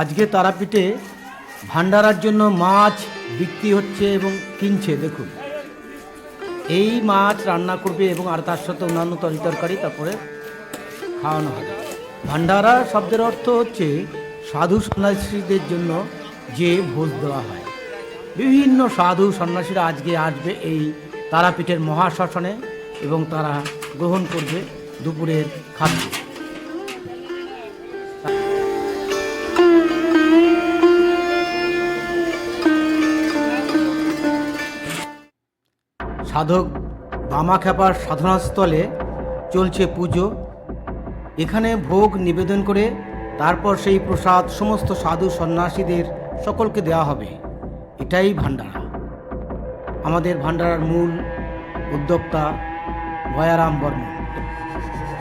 আজকে তারাপীঠে ভান্ডারার জন্য মাছ বিক্রি হচ্ছে এবং কিনছে। দেখুন, এই মাছ রান্না করবে এবং আর তার সাথে অন্যান্য তরকারি তারপরে খাওয়ানো হবে। ভান্ডারা শব্দের অর্থ হচ্ছে সাধু সন্ন্যাসীদের জন্য যে ভোজ দেওয়া হয়। বিভিন্ন সাধু সন্ন্যাসীরা আজকে আসবে এই তারাপীঠের মহাশ্মশানে এবং তারা গ্রহণ করবে দুপুরের খাদ্য। সাধক বামাখ্যাপার সাধনাস্থলে চলছে পুজো। এখানে ভোগ নিবেদন করে তারপর সেই প্রসাদ সমস্ত সাধু সন্ন্যাসীদের সকলকে দেওয়া হবে। এটাই ভান্ডারা। আমাদের ভান্ডারার মূল উদ্যোক্তা গয়ারাম বর্মন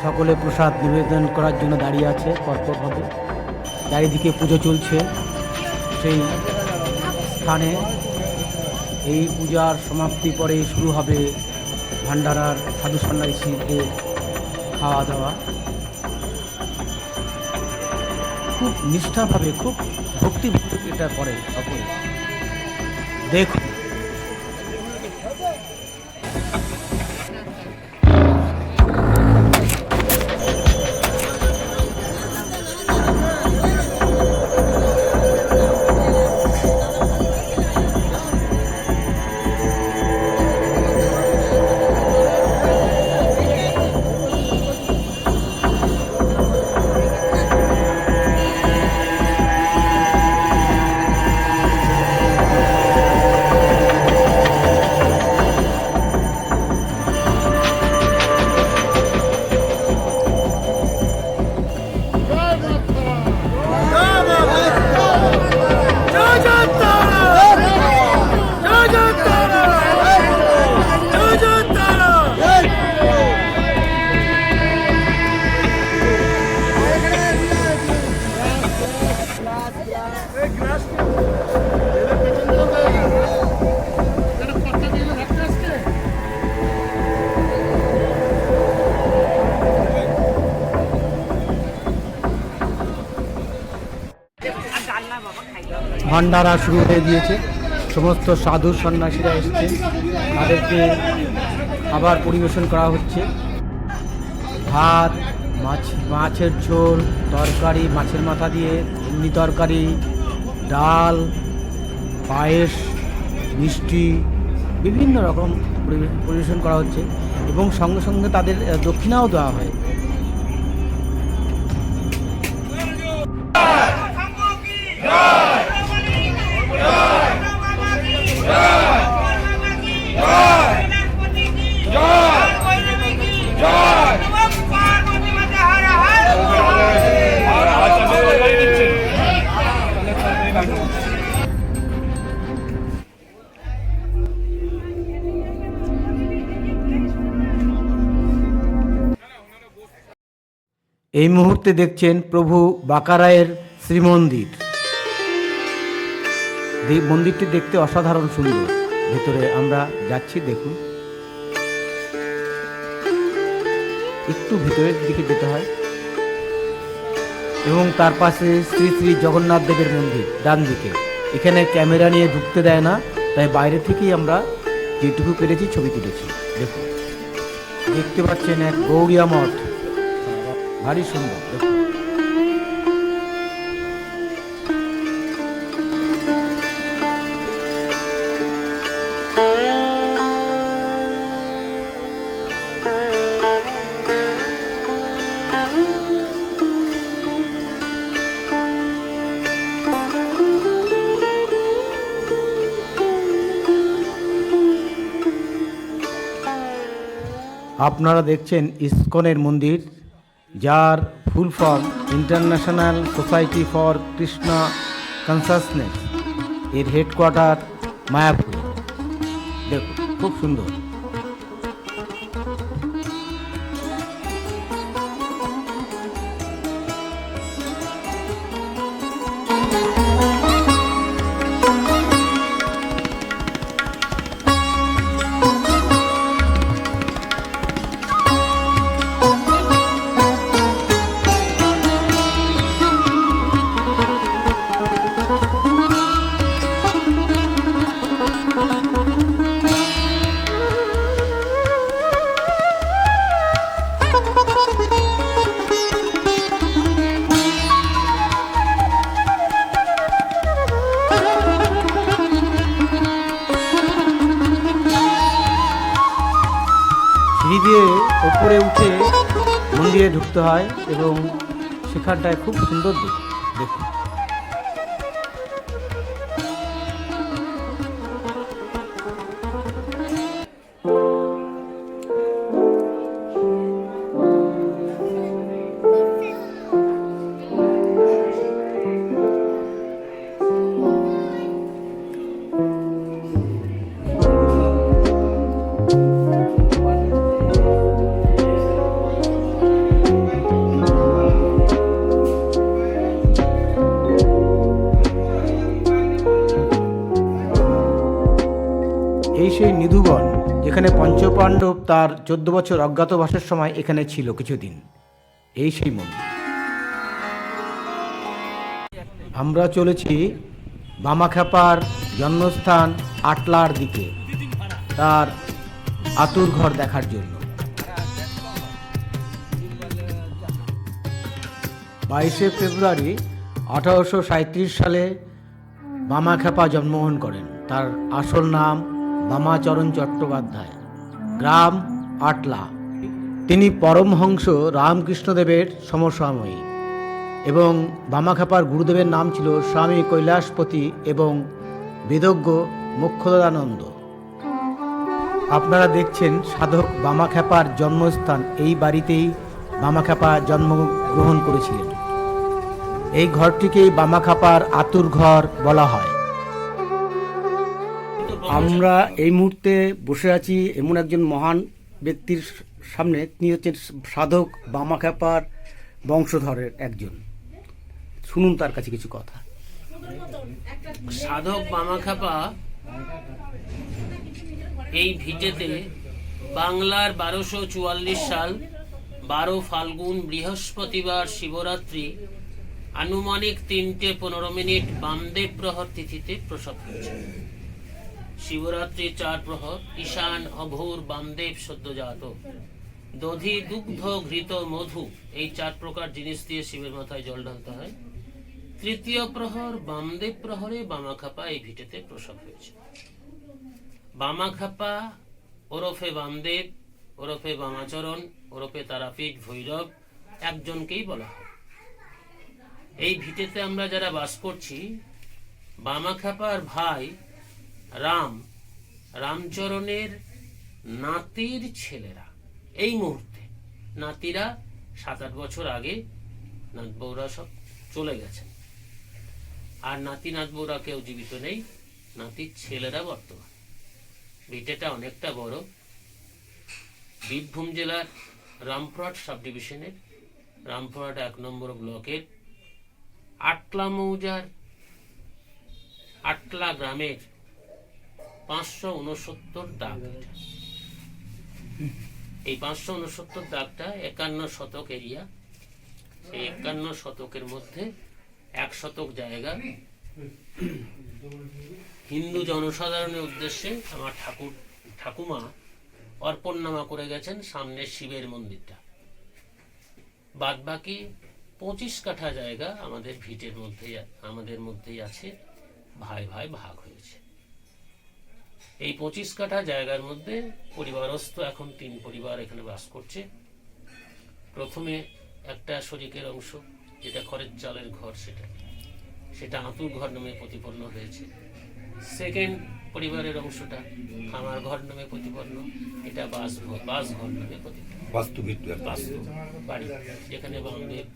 সকলে প্রসাদ নিবেদন করার জন্য দাঁড়িয়ে আছে পরপরভাবে। চারিদিকে পুজো চলছে। সেই স্থানে এই পূজার সমাপ্তি পরে শুরু হবে ভান্ডারার সাধু সন্ন্যাসীদের খাওয়া দাওয়া। খুব নিষ্ঠাভাবে, খুব ভক্তিভূত এটা করে সকলে। দেখুন, ভান্ডারা শুরু হয়ে গিয়েছে। সমস্ত সাধু সন্ন্যাসীরা এসছে, তাদেরকে আবার পরিবেশন করা হচ্ছে। ভাত, মাছের ঝোল, তরকারি, মাছের মাথা দিয়ে এমনি তরকারি, ডাল, পায়েস, মিষ্টি, বিভিন্ন রকম পরিবেশন করা হচ্ছে এবং সঙ্গে সঙ্গে তাদের দক্ষিণাও দেওয়া হয়। এই মুহূর্তে দেখছেন প্রভু বাঁকারায়ের শ্রীমন্দির। মন্দিরটি দেখতে অসাধারণ সুন্দর। ভেতরে আমরা যাচ্ছি, দেখুন। একটু ভেতরের দিকে যেতে হয় এবং তার পাশে শ্রী শ্রী জগন্নাথ দেবের মন্দির ডান দিকে। এখানে ক্যামেরা নিয়ে ঢুকতে দেয় না, তাই বাইরে থেকেই আমরা যেটুকু পেরেছি ছবি তুলেছি। দেখুন, দেখতে পাচ্ছেন এক গৌড়িয়া মঠ, ভারী সুন্দর। দেখুন, আপনারা দেখছেন ইসকনের মন্দির, যার full form international society for Krishna consciousness. এর হেডকোয়ার্টার মায়াপুর। দেখুন, খুব সুন্দর। ওপরে উঠে মন্দিরে ঢুকতে হয় এবং সেখানটায় খুব সুন্দর দেখুন। এই সেই নিধুবন যেখানে পঞ্চপাণ্ডব তার 14 বছর অজ্ঞাতবাসের সময় এখানে ছিল কিছুদিন। এই সেই মন্দির। আমরা চলেছি বামাখ্যাপার জন্মস্থান আটলার দিকে, তার আতুর ঘর দেখার জন্য। 22শে ফেব্রুয়ারি 1837 সালে বামাখ্যাপা জন্মগ্রহণ করেন। তার আসল নাম বামাচরণ চট্টোপাধ্যায়, গ্রাম আটলা। তিনি পরমহংস রামকৃষ্ণদেবের সমসাময়িক এবং বামাখ্যাপার গুরুদেবের নাম ছিল স্বামী কৈলাসপতি এবং বেদজ্ঞ মোক্ষদানন্দ। আপনারা দেখছেন সাধক বামাখ্যাপার জন্মস্থান। এই বাড়িতেই বামাখ্যাপা জন্মগ্রহণ করেছিলেন। এই ঘরটিকেই বামাখ্যাপার আতুর ঘর বলা হয়। আমরা এই মুহূর্তে বসে আছি এমন একজন মহান ব্যক্তির সামনে। তিনি হচ্ছেন সাধক বামাখ্যাপার বংশধরের একজন। শুনুন তার কাছে কিছু কথা। সাধক বামাখ্যাপা এই ভিটেতে বাংলার 1244 সাল 12 ফাল্গুন বৃহস্পতিবার শিবরাত্রি আনুমানিক 3:15 বামদেব প্রহর তিথিতে প্রসব হয়েছে। শিবরাত্রি 4 প্রহর ঈশান অঘোর বামদেব সদ্যজাত দধি দুগ্ধ ঘৃত মধু এই 4 প্রকার জিনিস দিয়ে শিবের মাথায় জল ঢালতে হয়। তৃতীয় প্রহর বামদেব প্রহরে বামাখ্যাপা এই ভিটেতে প্রসব হয়েছে। বামাখ্যাপা ওরফে বামদেব ওরফে বামাচরণ ওরফে তারাপীঠ ভৈরব একজনকেই বলা হয়। এই ভিটেতে আমরা যারা বাস করছি, বামাখ্যাপার ভাই রামচরণের নাতির ছেলেরা এই মুহূর্তে, নাতিরা 7-8 বছর আগে নাত বৌরা সব চলে গেছেন, আর নাতি নাত বৌরা কেউ জীবিত নেই। নাতির ছেলেরা বর্তমান। ভিটেটা অনেকটা বড়। বীরভূম জেলার রামপুরহাট সাব ডিভিশনের রামপুরহাট 1 নম্বর ব্লকের আটলা মৌজার আটলা গ্রামের 569 দাগ। এই 569 দাগটা 51 শতক এরিয়া। এই 51 শতকের মধ্যে 1 শতক জায়গা হিন্দু জনসাধারণের উদ্দেশ্যে আমার ঠাকুমা অর্পণনামা করে গেছেন সামনের শিবের মন্দিরটা। বাদ বাকি 25 কাঠা জায়গা আমাদের ভিটের মধ্যেই আছে, ভাই ভাগ হয়েছে। এই 25 কাঠা জায়গার মধ্যে পরিবারস্থ এখন 3 পরিবার এখানে বাস করছে। প্রথমে একটা শরিকের অংশ, যেটা খড়ের চালের ঘর, সেটা আতুর ঘর নামে প্রতিপন্ন হয়েছে। সেকেন্ড পরিবারের অংশটা খামার ঘর নামে প্রতিপন্ন, এটা বাসঘর নামে প্রতিপন্ন, বাস্তু বাড়ি, যেখানে বামদেব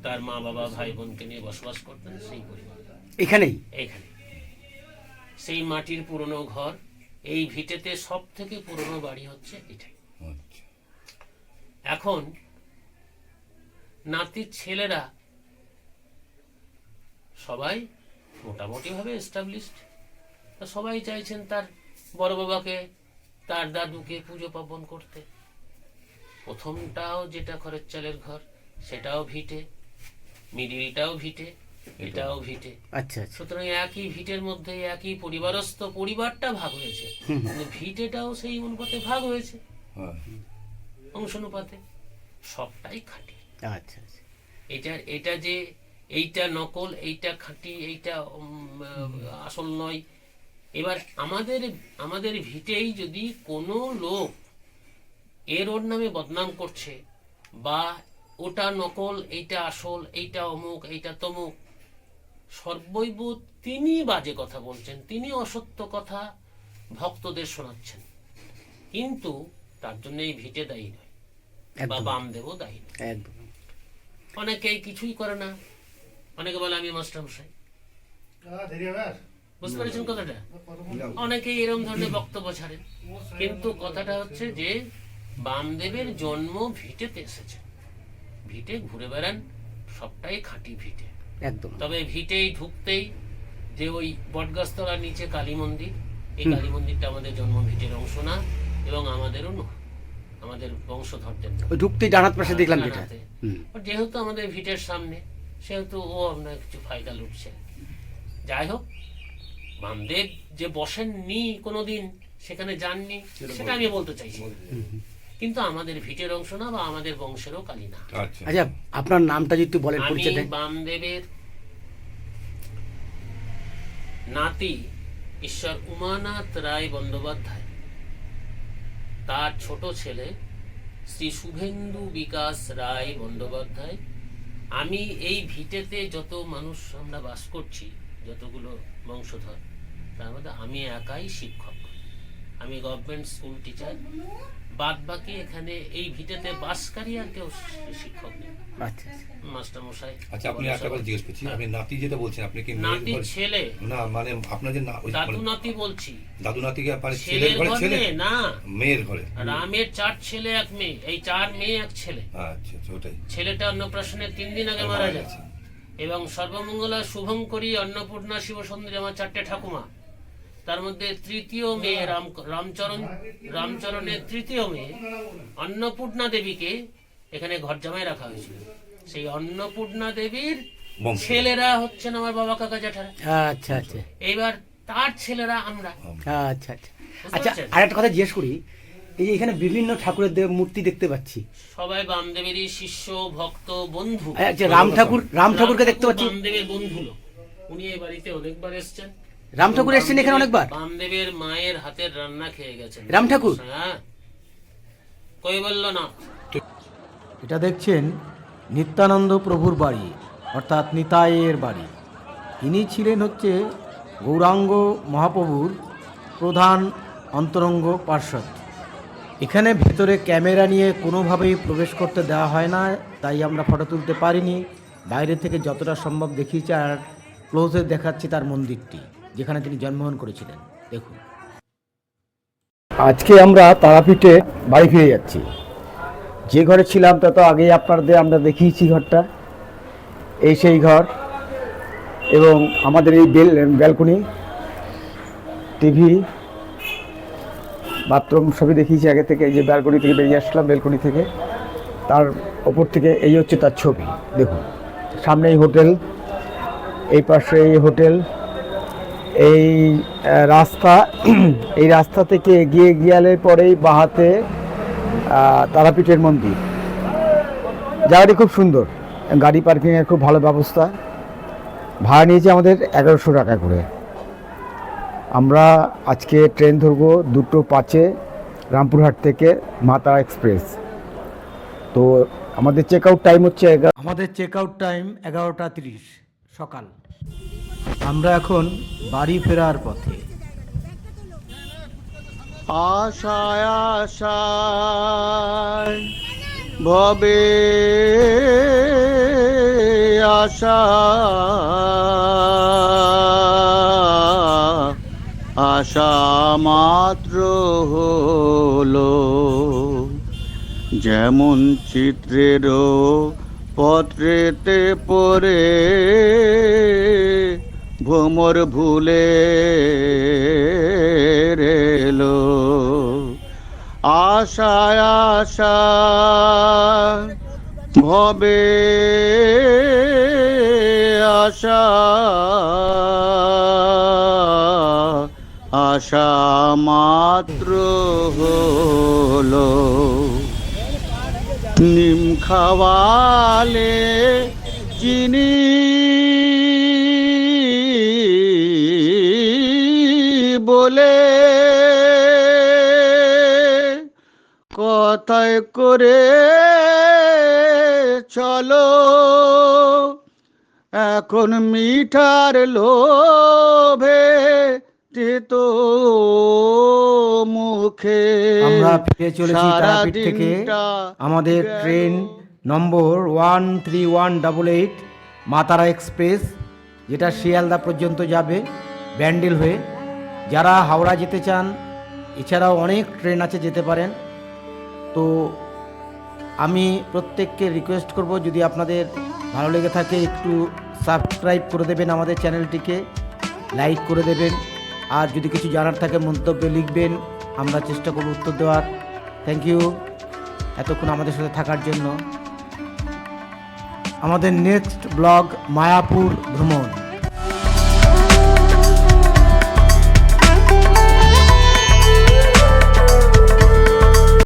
তার মা বাবা ভাই বোনকে নিয়ে বসবাস করতেন। সেই পরিবার এখানে সেই মাটির পুরনো ঘর। এই ভিটেতে সব থেকে পুরনো বাড়ি হচ্ছে এটাই। এখন নাতির ছেলেরা সবাই মোটামুটি ভাবে এস্টাবলিশড। সবাই চাইছেন তার বড় বাবাকে, তার দাদুকে পুজো পার্বণ করতে। প্রথমটাও যেটা খড়ের চালের ঘর, সেটাও ভিটে, মিডিলটাও ভিটে, এটাও ভিটে। আচ্ছা, সুতরাং একই ভিটের মধ্যে একই পরিবারস্থ পরিবারটা ভাগ হয়েছে, ভিটেটাও সেই অনুপাতে ভাগ হয়েছে, অংশানুপাতে। সবটাই খাঁটি। আচ্ছা, এটা যে এইটা নকল, এইটা খাঁটি, এইটা আসল নয়। এবার আমাদের ভিটেই যদি কোনো লোক এর ওর নামে বদনাম করছে, বা ওটা নকল, এইটা আসল, এইটা অমুক, এইটা তমুক, সর্বৈব তিনি বাজে কথা বলছেন, তিনি অসত্য কথা ভক্তদের শোনাচ্ছেন। কিন্তু তার জন্য এই ভিটে দায়ী নয়, বা একদম বামদেবও দায়ী নয়। একদম অনেকেই কিছুই করে না, অনেকে বলে আমি মাস্টার মশাই। বুঝতে পেরেছেন কথাটা? অনেকেই এরকম ধরনের বক্তব্য ছাড়েন, কিন্তু কথাটা হচ্ছে যে বামদেবের জন্ম ভিটেতে এসেছে, ভিটে ঘুরে বেড়ান, সবটাই খাঁটি ভিটে। একদম তবে ভিটেই ঢুকতেই যে ওই বটগাছতলার নিচে কালী মন্দির, এই কালী মন্দিরটা আমাদের জন্ম ভিটের অংশ না, এবং আমাদেরও নয়, আমাদের বংশধরদের না। ওই ঢুকতেই ডানাত পাশে দেখলাম যেটা। ডানাতে। যেহেতু আমাদের ভিটের সামনে, সেহেতু ও আপনার কিছু ফায়দা লুটছে। যাই হোক, বামদেব যে বসেননি কোনোদিন, সেখানে যাননি, সেটা আমি বলতে চাইছি, কিন্তু আমাদের ভিটের অংশ না, বা আমাদের বংশেরও কালী না। আচ্ছা, আপনার নামটা যদি একটু বলেন, আমি পরিচয় দেন। বামদেবের নাতি ঈশ্বর উমানাথ রায় বন্দ্যোপাধ্যায়, তার ছোট ছেলে শ্রী শুভেন্দু বিকাশ রায় বন্দ্যোপাধ্যায়। আমি এই ভিটেতে যত মানুষ আমরা বাস করছি, যতগুলো বংশধর, তার মধ্যে আমি একাই শিক্ষক। আমি গভর্নমেন্ট স্কুল টিচার, বাদ বাকি এখানে এই ভিটেতে বাসকারী আর কেউ শিক্ষক নেই। আচ্ছা মাস্টার মশাই। আচ্ছা, আপনি একটা কথা জিজ্ঞেস করছি, আপনি নাতি যেটা বলছেন, আপনি কি মেয়ের নাতি ঘরে? ছেলে না, মানে আপনার যে দাদু নাতি বলছি, দাদু নাতিকে আপনার ছেলের ছেলের ঘরে, ঘরে ছেলে না, মেয়ের ঘরে? রামের 4 ছেলে 1 মেয়ে, এই 4 মেয়ে 1 ছেলে। আচ্ছা আচ্ছা, ওটাই। ছেলেটা অন্নপ্রাশনের 3 দিন আগে মারা গেছে। এবং সর্বমঙ্গলা শুভঙ্করী অন্নপূর্ণা শিব সুন্দরী আমার 4টে ঠাকুমা, তার মধ্যে তৃতীয় মেয়ে রামচরণের তৃতীয় মেয়ে অন্নপূর্ণা দেবীকে এখানে ঘর জামাই রাখা হয়েছিল। সেই অন্নপূর্ণা দেবীর ছেলেরা হচ্ছেন আমার বাবা কাকা জ্যাঠারা। আচ্ছা আচ্ছা এইবার তার ছেলেরা আমরা। আচ্ছা আচ্ছা আচ্ছা, আর একটা কথা জিজ্ঞেস করি, এই যে এখানে বিভিন্ন ঠাকুরের মূর্তি দেখতে পাচ্ছি, সবাই বামদেবেরই শিষ্য, ভক্ত, বন্ধু। আচ্ছা, রাম ঠাকুরকে দেখতে পাচ্ছি, বামদেবের বন্ধু লোক। উনি এই বাড়িতে অনেকবার এসেছেন। রাম ঠাকুর এসেছেন এখানে অনেকবার। বামদেবের মায়ের হাতের রান্না খেয়ে গেছেন রাম ঠাকুর। হ্যাঁ, কই বলল না। এটা দেখছেন নিত্যানন্দ প্রভুর বাড়ি, অর্থাৎ নিতাইয়ের বাড়ি। ইনি ছিলেন হচ্ছে গৌরাঙ্গ মহাপ্রভুর প্রধান অন্তরঙ্গ পার্ষদ। এখানে ভেতরে ক্যামেরা নিয়ে কোনোভাবেই প্রবেশ করতে দেওয়া হয় না, তাই আমরা ফটো তুলতে পারিনি। বাইরে থেকে যতটা সম্ভব দেখিয়েছি, আর ক্লোজে দেখাচ্ছি তার মন্দিরটি, যেখানে তিনি জন্মগ্রহণ করেছিলেন। দেখুন, আজকে আমরা তারাপীঠে বাড়ি ফিরে যাচ্ছি। যে ঘরে ছিলাম তা তো আগেই আপনাদের আমরা দেখিয়েছি ঘরটা, এই সেই ঘর, এবং আমাদের এই ব্যালকনি, টিভি, বাথরুম সবই দেখিয়েছি আগে থেকে। এই যে ব্যালকনি থেকে বেরিয়ে আসলাম, ব্যালকনি থেকে তার ওপর থেকে এই হচ্ছে তার ছবি। দেখুন, সামনে এই হোটেল, এই পাশে এই হোটেল, এই রাস্তা, এই রাস্তা থেকে এগিয়ে গেলে পরেই বাহাতে তারাপীঠের মন্দির। জায়গাটি খুব সুন্দর, গাড়ি পার্কিংয়ের খুব ভালো ব্যবস্থা। ভাড়া নিয়েছে আমাদের 1100 টাকা করে। আমরা আজকে ট্রেন ধরবো 2:05 রামপুরহাট থেকে মা তারা এক্সপ্রেস। তো আমাদের চেক আউট টাইম হচ্ছে 11:30 সকাল। আমরা এখন বাড়ি ফেরার পথে। আশায় আশায় ভবে আশা, আশা মাত্র হলো যেমন চিত্রের পত্রেতে পড়ে ভ্রমর ভুলে রেলো। আশায় আশা ভবে আশা, আশা মাত্র হলো নিম খাওয়ালে চিনি বলে মাথায় করে চলো, এখন মিঠার লোভে তেতো মুখে আমরা ফিরে চলেছি তারাপীঠ থেকে। সারাদিনটা আমাদের গেল। ট্রেন নম্বর 13188 মা তারা এক্সপ্রেস, যেটা শিয়ালদা পর্যন্ত যাবে ব্যান্ডেল হয়ে। যারা হাওড়া যেতে চান, এছাড়াও অনেক ট্রেন আছে, যেতে পারেন। তো আমি প্রত্যেককে রিকোয়েস্ট করব, যদি আপনাদের ভালো লেগে থাকে একটু সাবস্ক্রাইব করে দেবেন আমাদের চ্যানেলটিকে, লাইক করে দেবেন, আর যদি কিছু জানার থাকে মন্তব্যে লিখবেন, আমরা চেষ্টা করব উত্তর দেওয়ার। থ্যাংক ইউ এতক্ষণ আমাদের সাথে থাকার জন্য। আমাদের নেক্সট ব্লগ মায়াপুর ভ্রমণ।